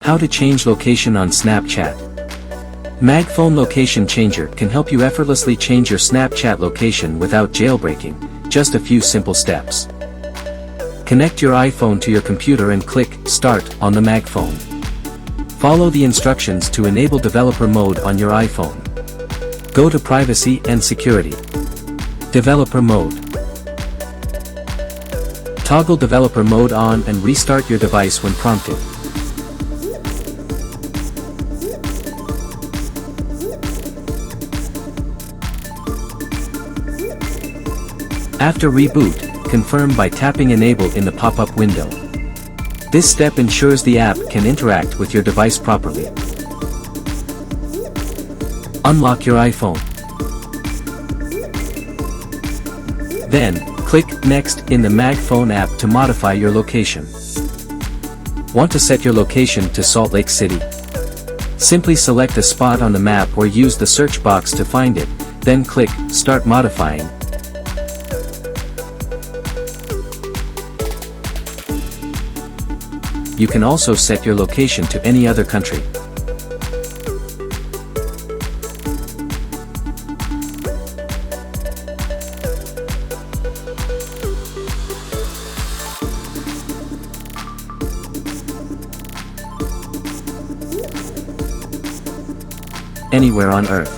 How to change location on Snapchat. MagFone Location Changer can help you effortlessly change your Snapchat location without jailbreaking, just a few simple steps. Connect your iPhone to your computer and click Start on the MagFone. Follow the instructions to enable developer mode on your iPhone. Go to Privacy and Security. Developer mode. Toggle developer mode on and restart your device when prompted. After reboot, confirm by tapping Enable in the pop-up window. This step ensures the app can interact with your device properly. Unlock your iPhone. Then, click Next in the MagFone app to modify your location. Want to set your location to Salt Lake City? Simply select a spot on the map or use the search box to find it, then click Start Modifying. You can also set your location to any other country. Anywhere on Earth.